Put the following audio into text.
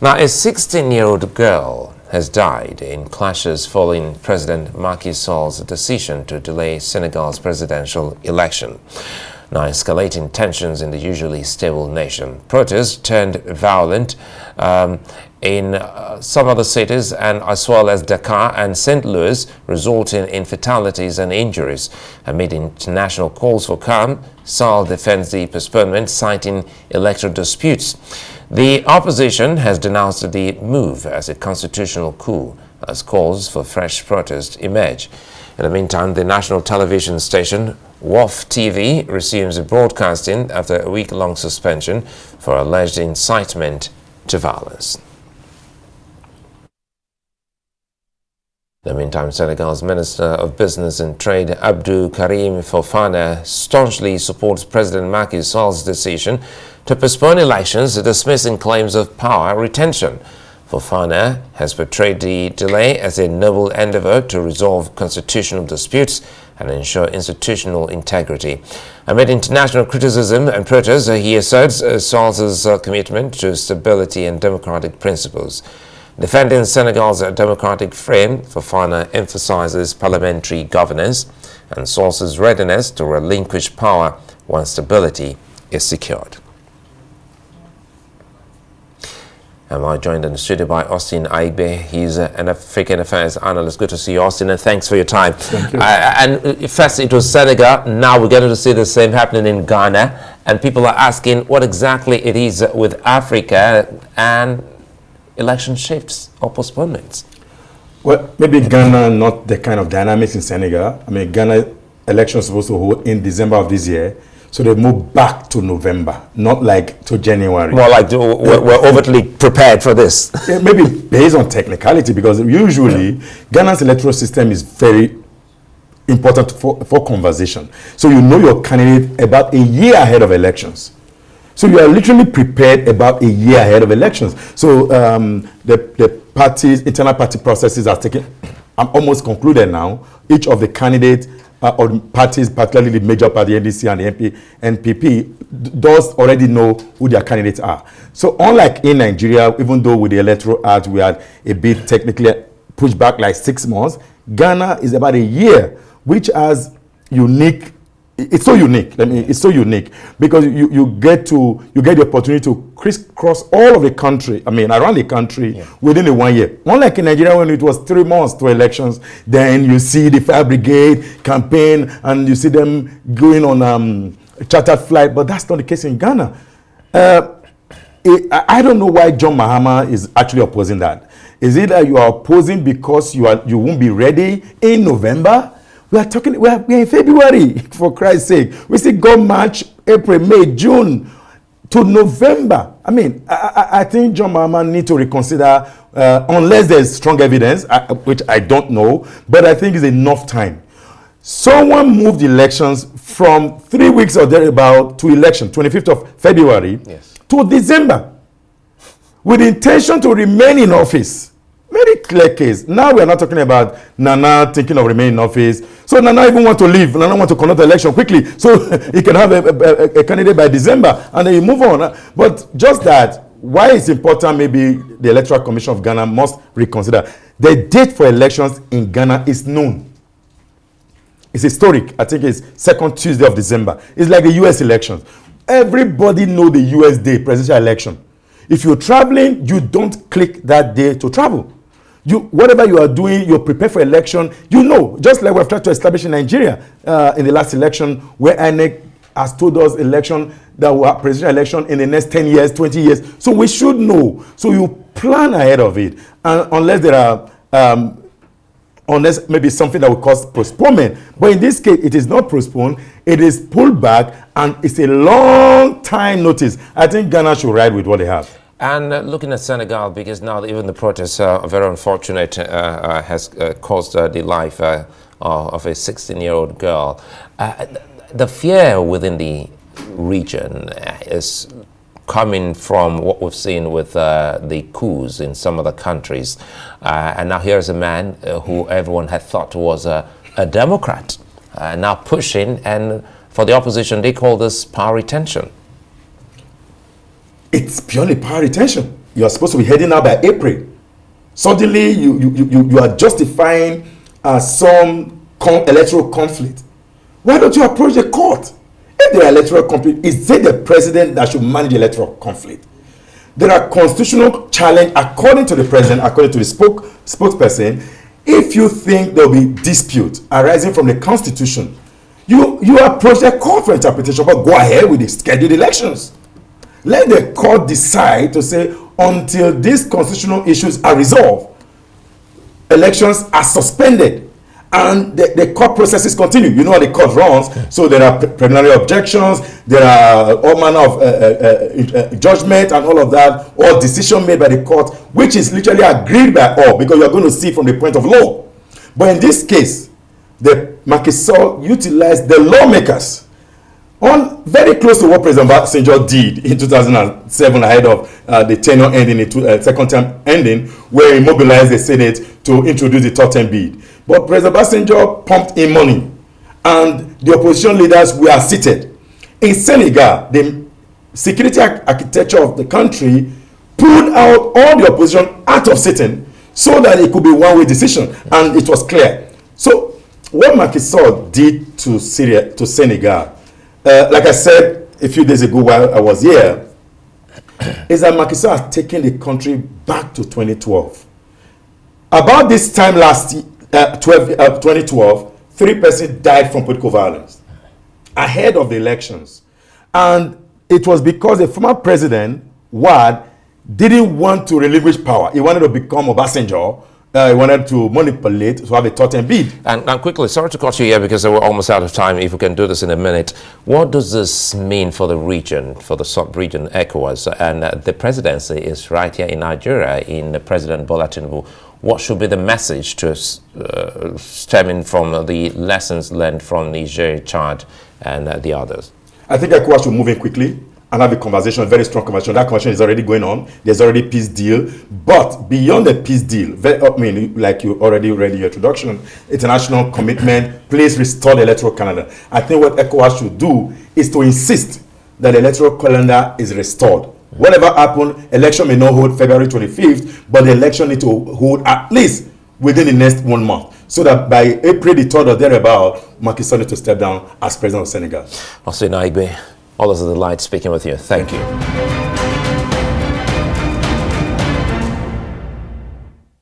Now, a 16-year-old girl has died in clashes following President Macky Sall's decision to delay Senegal's presidential election. Now, escalating tensions in the usually stable nation. Protests turned violent in some other cities, and as well as Dakar and St. Louis, resulting in fatalities and injuries. Amid international calls for calm, Sall defends the postponement, citing electoral disputes. The opposition has denounced the move as a constitutional coup, as calls for fresh protests emerge. In the meantime, the national television station WAF TV resumes broadcasting after a week-long suspension for alleged incitement to violence. In the meantime, Senegal's Minister of Business and Trade, Abdou Karim Fofana, staunchly supports President Macky Sall's decision to postpone elections, dismissing claims of power retention. Fofana has portrayed the delay as a noble endeavor to resolve constitutional disputes and ensure institutional integrity. Amid international criticism and protests, he asserts Sall's commitment to stability and democratic principles. Defending Senegal's democratic frame, Fofana emphasizes parliamentary governance and Sall's readiness to relinquish power once stability is secured. I'm now joined in the studio by Austin Aigbe. He's an African Affairs analyst. Good to see you, Austin, and thanks for your time. Thank you. And first it was Senegal. Now we're getting to see the same happening in Ghana. And people are asking what exactly it is with Africa and election shifts or postponements. Well, maybe Ghana, not the kind of dynamics in Senegal. I mean, Ghana election is supposed to hold in December of this year. So they moved back to November, not like to January. More like we're overtly prepared for this. Maybe based on technicality, because usually Ghana's electoral system is very important for conversation. So you know your candidate about a year ahead of elections. So you are literally prepared about a year ahead of elections. So the parties, internal party processes are taken, I'm almost concluded now. Each of the candidates or parties, particularly the major party, NDC and the NPP, does already know who their candidates are. So unlike in Nigeria, even though with the Electoral Act we had a bit technically pushed back like 6 months, Ghana is about a year, which has unique. It's so unique. It's so unique because you get the opportunity to crisscross all of the country. I mean, around the country within the 1 year. Unlike in Nigeria, when it was 3 months to elections, then you see the fire brigade campaign and you see them going on chartered flight. But that's not the case in Ghana. I don't know why John Mahama is actually opposing that. Is it that you are opposing because you won't be ready in November? We are in February, for Christ's sake. We still go March, April, May, June to November. I mean, I think John Mahama needs to reconsider, unless there's strong evidence, which I don't know, but I think it's enough time. Someone moved elections from 3 weeks or thereabout to election, 25th of February, to December, with the intention to remain in office. Very clear case. Now we are not talking about Nana thinking of remaining in office. So Nana even want to leave. Nana want to conduct the election quickly so he can have a candidate by December and then you move on. But just that, why it's important, maybe the Electoral Commission of Ghana must reconsider. The date for elections in Ghana is known. It's historic. I think it's second Tuesday of December. It's like the US elections. Everybody know the US day, presidential election. If you're traveling, you don't click that day to travel. Whatever you are doing, you're prepared for election. You know, just like we've tried to establish in Nigeria in the last election, where INEC has told us that we have presidential election in the next 10 years, 20 years. So we should know. So you plan ahead of it. And unless there are, unless maybe something that will cause postponement. But in this case, it is not postponed. It is pulled back, and it's a long time notice. I think Ghana should ride with what they have. And looking at Senegal, because now even the protests are very unfortunate, has caused the life of a 16-year-old girl. The fear within the region is coming from what we've seen with the coups in some other countries. And now here's a man who everyone had thought was a Democrat, now pushing, and for the opposition, they call this power retention. It's purely power retention. you're supposed to be heading out by April. Suddenly, you are justifying some electoral conflict. Why don't you approach the court? If there are electoral conflict, is it the president that should manage the electoral conflict? There are constitutional challenge according to the president, according to the spokesperson. If you think there will be dispute arising from the constitution, you approach the court for interpretation, but go ahead with the scheduled elections. Let the court decide to say, until these constitutional issues are resolved, elections are suspended and the court processes continue. You know how the court runs. So there are preliminary objections, there are all manner of judgment and all of that, or decision made by the court, which is literally agreed by all, because you're going to see from the point of law. But in this case, the Macky Sall utilized the lawmakers on very close to what President Obasanjo did in 2007 ahead of the tenure ending, second term ending, where he mobilized the Senate to introduce the top 10 bid. But President Obasanjo pumped in money, and the opposition leaders were seated. In Senegal, the security architecture of the country pulled out all the opposition out of sitting so that it could be one-way decision, and it was clear. So what Macky Sall did to Senegal, like I said a few days ago while I was here, is that Macky Sall has taken the country back to 2012. About this time last year, 2012, 3 persons died from political violence ahead of the elections. And it was because the former president, Wade, didn't want to relinquish power. He wanted to become Obasanjo. He wanted to manipulate to have a totem bid. And quickly, sorry to cut you here because we're almost out of time. If we can do this in a minute, what does this mean for the region, for the sub-region ECOWAS? And the presidency is right here in Nigeria, in President Bola Tinubu. What should be the message to stemming from the lessons learned from Niger, Chad, and the others? I think ECOWAS should move in quickly and have a conversation, a very strong conversation. That conversation is already going on. There's already peace deal. But beyond the peace deal, like you already read in your introduction, international commitment, please restore the electoral calendar. I think what ECOWAS should do is to insist that the electoral calendar is restored. Whatever happened, election may not hold February 25th, but the election need to hold at least within the next 1 month, so that by April the 3rd or thereabout, Macky Sall needs to step down as president of Senegal. Aigbe, always a delight speaking with you. Thank you.